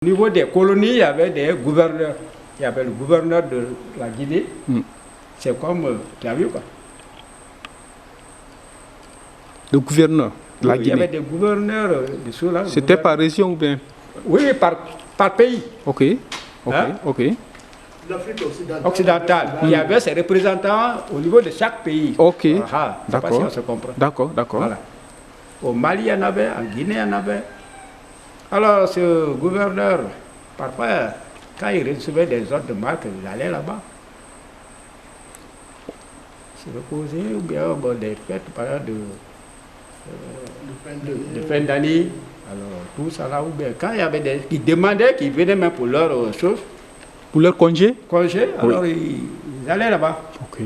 Au niveau des colonies, il y avait des gouverneurs. Il y avait le gouverneur de la Guinée. C'est comme, tu as vu quoi? Le gouverneur de la Il y Guinée. avait des gouverneurs de ceux-là. C'était par région ou bien? Oui, par pays. Ok, ok, Hein? ok. L'Afrique occidentale. Il y avait ses représentants au niveau de chaque pays. Ok, Ah, je sais pas si d'accord. on se comprend. D'accord, d'accord. Voilà. Au Mali, il y en avait, en Guinée, il y en avait. Alors, ce gouverneur, parfois, quand il recevait des ordres de marque, il allait là-bas. Se reposer, ou bien bon, des fêtes, par exemple, de fin d'année. Alors, tout ça là, ou bien quand il y avait des qui demandaient, qui venaient même pour leur chose, Pour leur congé? congé, alors ils allaient là-bas. Ok.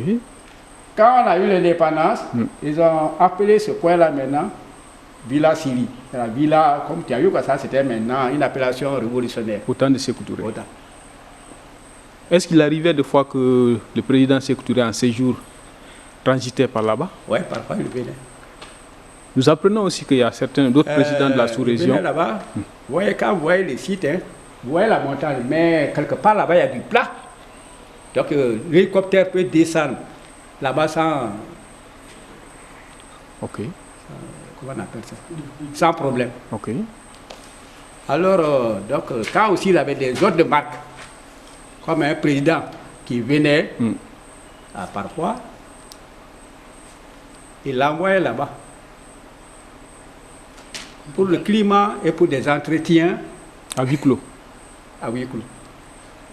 Quand on a eu l'indépendance, ils ont appelé ce coin-là maintenant Villa Sili. La villa, comme tu as vu, ça c'était maintenant une appellation révolutionnaire. Autant de Sékou Touré. Autant. Est-ce qu'il arrivait des fois que le président Sékou Touré en séjour transitait par là-bas? Oui, parfois il venait. Nous apprenons aussi qu'il y a certains d'autres présidents de la sous-région. Il venait là-bas. Vous voyez, quand vous voyez les sites, hein, vous voyez la montagne, mais quelque part là-bas il y a du plat. Donc l'hélicoptère peut descendre là-bas sans. Ok, Comment on appelle ça? Sans problème. ok. Alors, quand aussi il avait des ordres de marque, comme un président qui venait, parfois, il l'envoyait là-bas. Pour le climat et pour des entretiens À huis clos. à huis clos.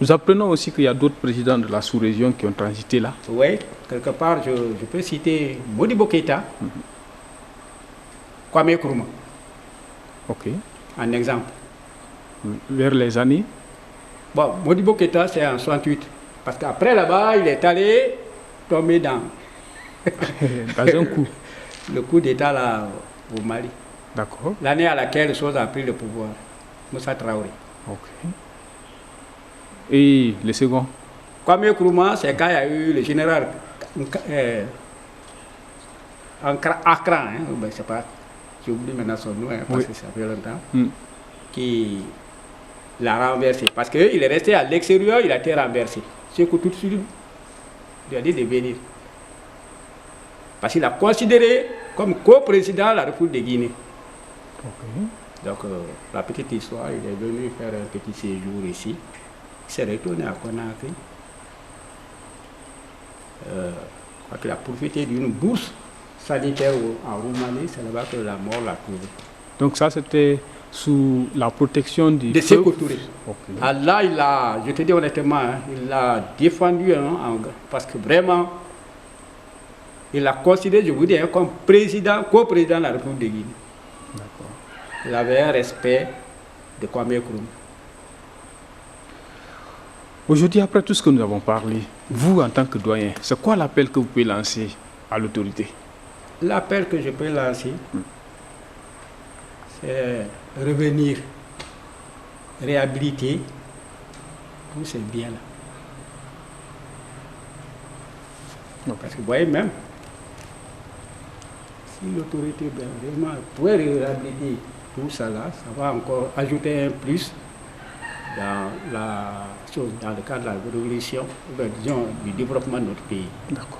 Nous apprenons aussi qu'il y a d'autres présidents de la sous-région qui ont transité là. Oui, quelque part, je peux citer Modibo Keïta, Kwame Nkrumah, Ok. en exemple. Vers les années. Bon, Modibo Keïta, c'est en 68. Parce qu'après là-bas, il est allé tomber dans Dans un coup. le coup d'État là au Mali. D'accord. L'année à laquelle les choses a pris le pouvoir. Moussa Traoré. Ok. Et le second? Kwame Nkrumah, c'est quand il y a eu le général Akran, hein, ben, je sais pas, j'ai oublié maintenant son nom, hein, parce que ça fait longtemps, qui l'a renversé. Parce qu'il est resté à l'extérieur, il a été renversé. C'est que tout de suite, il a dit de venir. Parce qu'il a considéré comme co-président de la République de Guinée. Ok. Donc, la petite histoire, il est venu faire un petit séjour ici. Il s'est retourné à Conakry. Je crois qu'il a profité d'une bourse sanitaire en Roumanie. C'est là-bas que la mort l'a trouvé. Donc ça, c'était sous la protection du De Sékou Touré. Ok. Ah, là, je te dis honnêtement, hein, il l'a défendu parce que vraiment, il l'a considéré, je vous dis, hein, comme président, co-président de la République de Guinée. D'accord. Il avait un respect de Kwame Nkrumah. Aujourd'hui, après tout ce que nous avons parlé, vous, en tant que doyen, c'est quoi l'appel que vous pouvez lancer à l'autorité? L'appel que je peux lancer, c'est revenir, réhabiliter tous ces biens-là. Parce que vous voyez même, si l'autorité vraiment pouvait réhabiliter tout ça là, ça va encore ajouter un plus dans la chose, dans le cadre de la révolution, disons, du développement de notre pays. D'accord.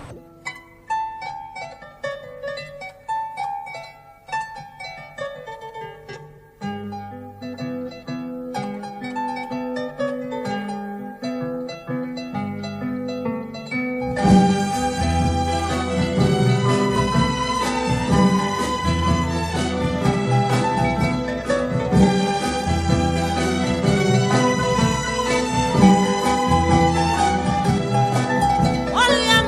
Olha,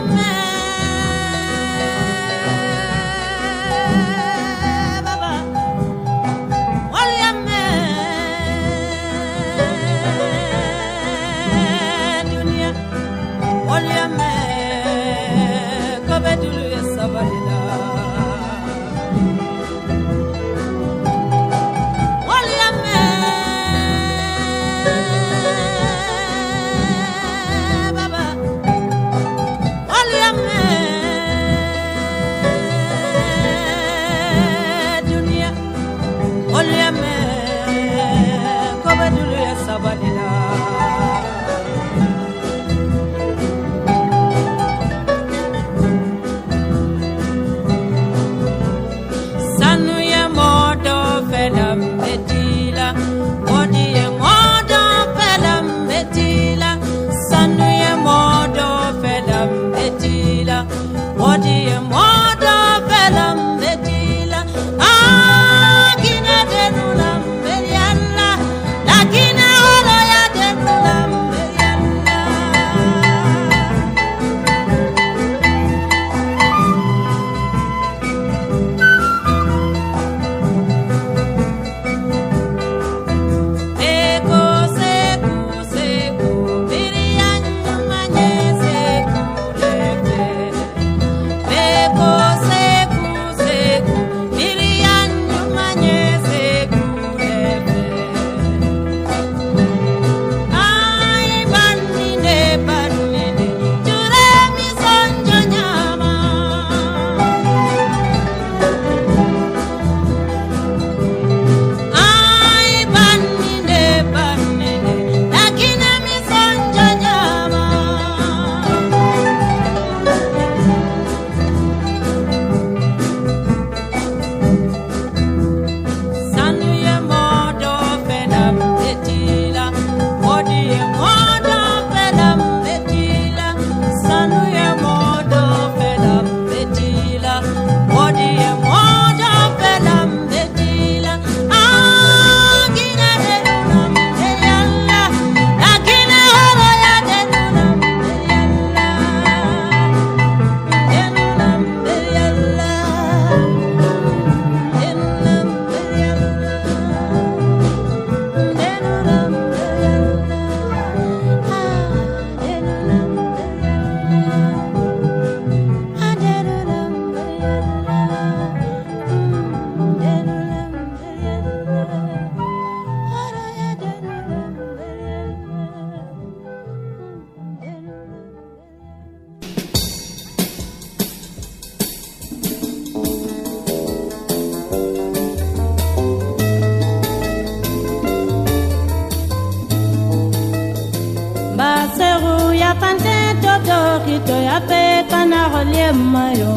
Kito ya pe kana holie mayo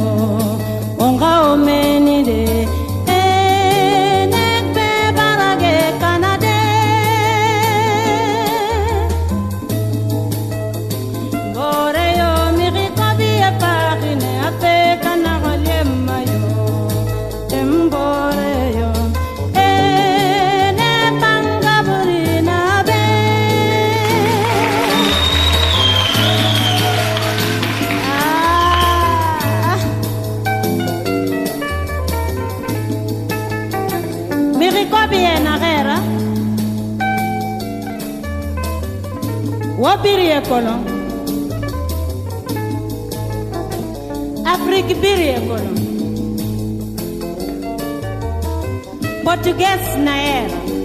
onga omeni de nek pe barage kanade bore yo miri kabi ya parine ya pe kana holie mayo embore yo ne panga burina be bien agera wabiri ekono Afrique biri ekono Português na era